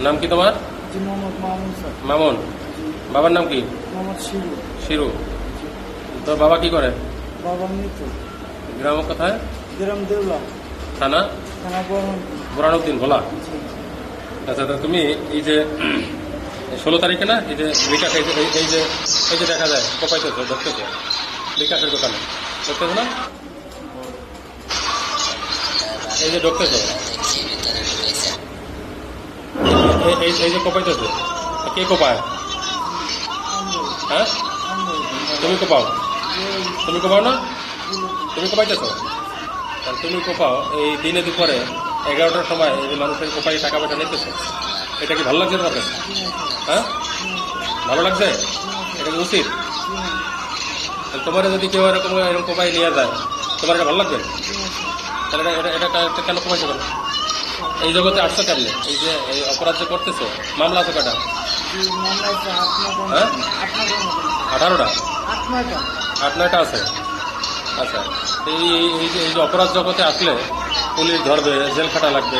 নাম কি তোমার? জি মোহাম্মদ মামুন স্যার। মামুন। বাবার নাম কি? মোহাম্মদ শিরু। শিরু। তোর বাবা কি করে? বাবা মৃত। গ্রাম কোথায়? গ্রাম দেউলা। থানা? থানা বুরহানুদ্দিন ভোলা। জি। আচ্ছা, তা তুমি এই যে 16 তারিখে না এই যে বিকাশ এই যে দেখা যায় কোপাইতেছো ধরতেছো বিকাশের দোকানে ধরতেছো না, এই যে ঢুকতেছো এই যে কোপাইতেছো, কে কোপায়? হ্যাঁ, তুমি কোপাও? তুমি কোপাও না? তুমি কোপাইতেছো? তুমি কোপাও এই দিনে দুপুরে 11টার সময় এই যে মানুষের কোপাই টাকা পয়সা নিতেছো, এটা কি ভালো লাগছে তোমার কাছে? হ্যাঁ, ভালো লাগছে? এটা কি উচিত? তোমার যদি কেউ এরকম কোপাই নিয়ে যায় তোমার এটা ভালো লাগবে? তাহলে এটা কেন কোপাইছো কেন? এই জগতে আসছো কেমনে? এই যে এই অপরাধ যে করতেছো, মামলা আছে কটা? হ্যাঁ, 18টা, 8-9টা আছে। আচ্ছা, এই যে অপরাধ জগতে আসলে পুলিশ ধরবে, জেল খাটা লাগবে,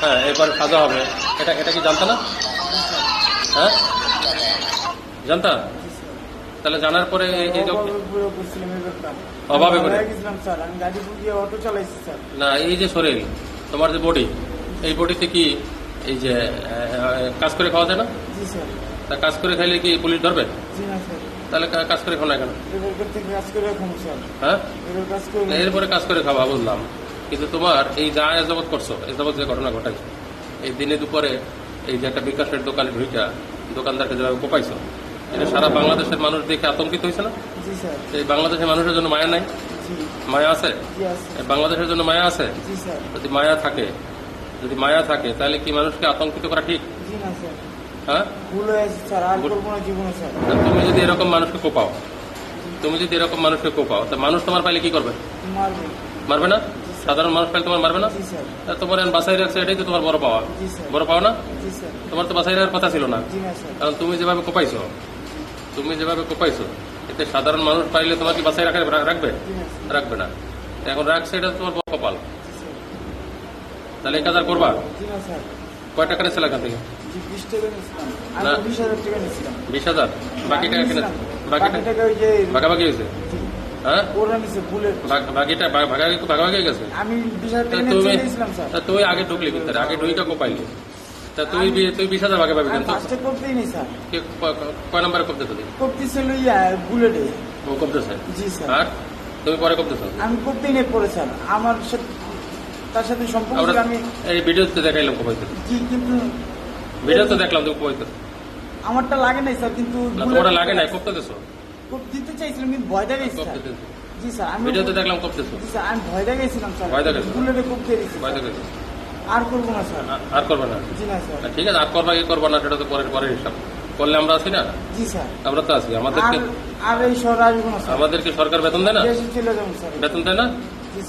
হ্যাঁ, এরপরে সাজা হবে, এটা কি জানতা না? হ্যাঁ, জানতা? তাহলে জানার পরে অভাবে করে না, এই যে শরীর তোমার যে বডি, এই বডিতে কি এই যে কাজ করে খাওয়া যায় না? তা কাজ করে খাইলে কি পুলিশ ধরবে? তাহলে কাজ করে খাও না কেন? হ্যাঁ, এরপরে কাজ করে খাওয়া বুঝলাম, কিন্তু তোমার এই যা এজবত করছো, এজবত যে ঘটনা ঘটাইছো এই দিনে দুপুরে এই যে একটা বিকাশের দোকানে ঢুইটা দোকানদারকে যেভাবে কোপাইছো, এটা সারা বাংলাদেশের মানুষ দেখে আতঙ্কিত হয়েছে না? এই বাংলাদেশের মানুষের জন্য মায়া নাই? মায়া আছে? বাংলাদেশের জন্য মায়া আছে? যদি মায়া থাকে তাহলে কি মানুষকে আতঙ্কিত করা ঠিক? হ্যাঁ, তুমি যদি এরকম মানুষকে কোপাও, তা মানুষ তোমার পাইলে কি করবে? মারবে না? সাধারণ মানুষ পাইলে তোমার মারবে না? তোমার বাসায় রাখছে, এটাই তো তোমার বড় পাওয়া না? তোমার তো বাসায় রাখার কথা ছিল না, কারণ তুমি যেভাবে কোপাইছো এতে সাধারণ মানুষ পাইলে তোমার কি বাসায় রাখবে না। এখন রাখছে, এটা তোমার বড় কপাল। তাহলে এই কাজ আর করবা? কয় টাকা নিয়েছিল এখান থেকে? 20,000। বাকি টাকা কিনেছে? ভাগাভাগি হয়েছে? হ্যাঁ, ভাগাভাগি গেছে। তুই আগে ঢুকলি ভিতরে, আগে ঢুইটা কোপাইলি, তা তুই 20,000 ভাগে পাবি? কিন্তু কয় নাম্বারে কপতেছ? বুলেটে ও কপতেছে। আর তুমি পরে কপতেছ? আমি করতেই নেই পরে স্যার, আমার তার সাথে সম্পর্ক। আমি এই ভিডিওতে দেখাইলাম কোপাইতে, কিন্তু ভিডিও তো দেখলাম তুমি কোপাইতে। আমারটা লাগে নাই স্যার, কিন্তু তোমারটা লাগে নাই, কপতেছ? দিতে চাইছিলাম কিন্তু ভয় দেখাইছি। জি স্যার, আমি ভিডিওতে দেখলাম কপতেছ। জি স্যার, আমি ভয় দেখাইছিলাম স্যার, বুলেটে কপতে দিয়েছি। আর করবো না স্যার। আর করবে না? জি না স্যার। ঠিক আছে, আর করবা কি করবা না সেটা তো পরের হিসাব। করলে আমরা আছি না? জি স্যার, আমরা তো আছি। আমাদেরকে আর এই শহর আসবো না স্যার। আমাদেরকে সরকার বেতন দেয় না? চলে যাবো স্যার। বেতন দেয় না?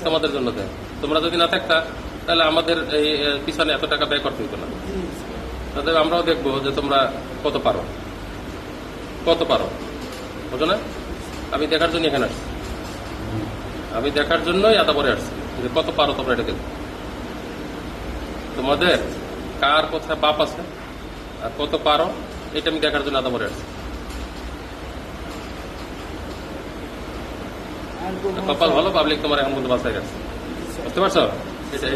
তোমাদের জন্য দেয়। তোমরা যদি না থাকতা তাহলে আমাদের এই পিছনে এত টাকা ব্যয় করতে হতো না। তাদের আমরাও দেখবো যে তোমরা কত পারো বুঝো না? আমি দেখার জন্য এখানে আসছি, আমি দেখার জন্যই এত পরে আসছি যে কত পারো তোমরা। এটা দেখো তোমাদের কার কোথায় বাপ আছে আর কত পারো, এটা আমি দেখার জন্য এত পরে আসছি। কপাল ভালো, পাবলিক তোমার এখন পর্যন্ত বাঁচায় গেছে, বুঝতে পারছো?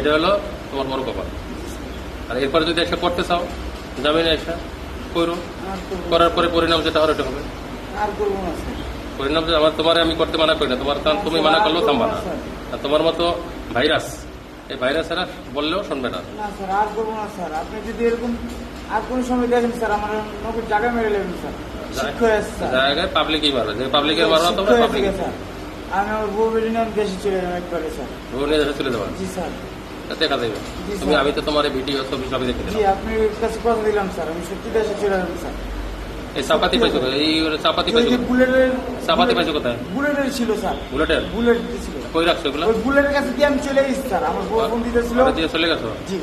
এটা হলো তোমার বড় কপাল। আর এরপরে যদি একটা করতে চাও, জামিনে এসে করো, করার পরে পরিণাম যেটা হবে ওটা হবে। পরিণাম যে তোমার আমি করতে মানা করি না, তুমি মানা করলেও থামবা না। আর তোমার মতো ভাইরাস, এই ভাইরাসেরা বললেও শুনবে না। আর করবো না স্যার। আপনি যদি এরকম আর কোন সময় দেখেন স্যার, আমার জায়গায় মেরে নেবেন স্যার। জায়গায় পাবলিকই মারবে, যে পাবলিকের মারবা তোমরা পাবলিক। আমি আমার বউ বেরিয়ে নিয়ে আমি দেশে চলে যাবো একবারে স্যার। বউ নিয়ে দেশে চলে যাবো? জি স্যার। দেখা যাবে তুমি, আমি তো তোমার ভিডিও ছবি সবই দেখে দিলাম। আপনি কাছে কথা দিলাম স্যার, আমি সত্যি দেশে চলে যাবো স্যার। এই চাপাতি পাইছো? এই চাপাতি পাইছো? চাপাতি পাইছো কোথায়? বুলেটের ছিল স্যার। বুলেট ছিল। কই রাখছো এগুলো? ওই বুলেটের কাছে দিয়ে আমি চলে এসেছি স্যার, আমার বউ ফোন দিতেছিল। দিয়ে চলে গেছো? জি।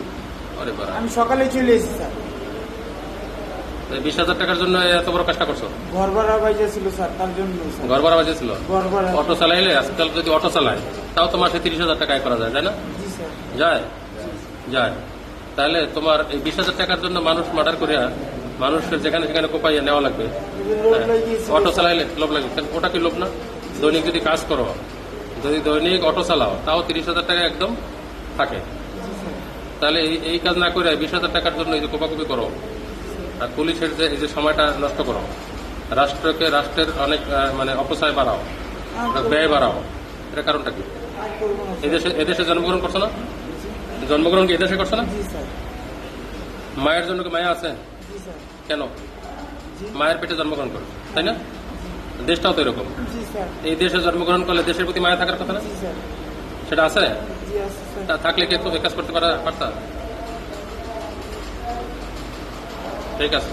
আরে বাবা, আমি সকালে চলে এসেছি স্যার। 20,000 টাকার জন্য এত বড় কাজটা করছো? ঘর ভাড়া বাজে ছিল স্যার, তার জন্য। ঘর ভাড়া বাজে ছিল? ঘর ভাড়া। অটো চালাইলে আজকাল যদি অটো চালায় তাও তো মাসে 30,000 টাকা আয় করা যায়, তাই না? জি স্যার। যায়। তাহলে তোমার এই 20,000 টাকার জন্য মানুষ মার্ডার করিয়া মানুষের যেখানে সেখানে কোপাইয়া নেওয়া লাগবে। লোভ লাগিয়েছে অটো চালাইলে লোভ লাগবে, কেন? ওটা কি লোভ না? দৈনিক যদি কাজ করো, যদি দৈনিক অটো চালাও, তাও 30,000 টাকা একদম থাকে। তাহলে এই কাজ না করে 20,000 টাকার জন্য এই যে কোপাকুপি করো, আর পুলিশের যে এই যে সময়টা নষ্ট করো, রাষ্ট্রের অনেক মানে অপচয় বাড়াও, ব্যয় বাড়াও, এটার কারণটা কি? আর করবো না স্যার। এদেশে জন্মগ্রহণ করছো না? জন্মগ্রহণ কি এদেশে করছো না? জি স্যার, মায়ের জন্য কি মায়া আছে? জি স্যার, কেন? জি মায়ের পেটে জন্মগ্রহণ করো, তাই না? দেশটাও তো এরকম। জি স্যার, এই দেশে জন্মগ্রহণ করলে দেশের প্রতি মায়া থাকার কথা না? জি স্যার, সেটা আছে? জি আছে স্যার। তা থাকলে কি একটু কাজ করতে পারতা? ঠিক আছে।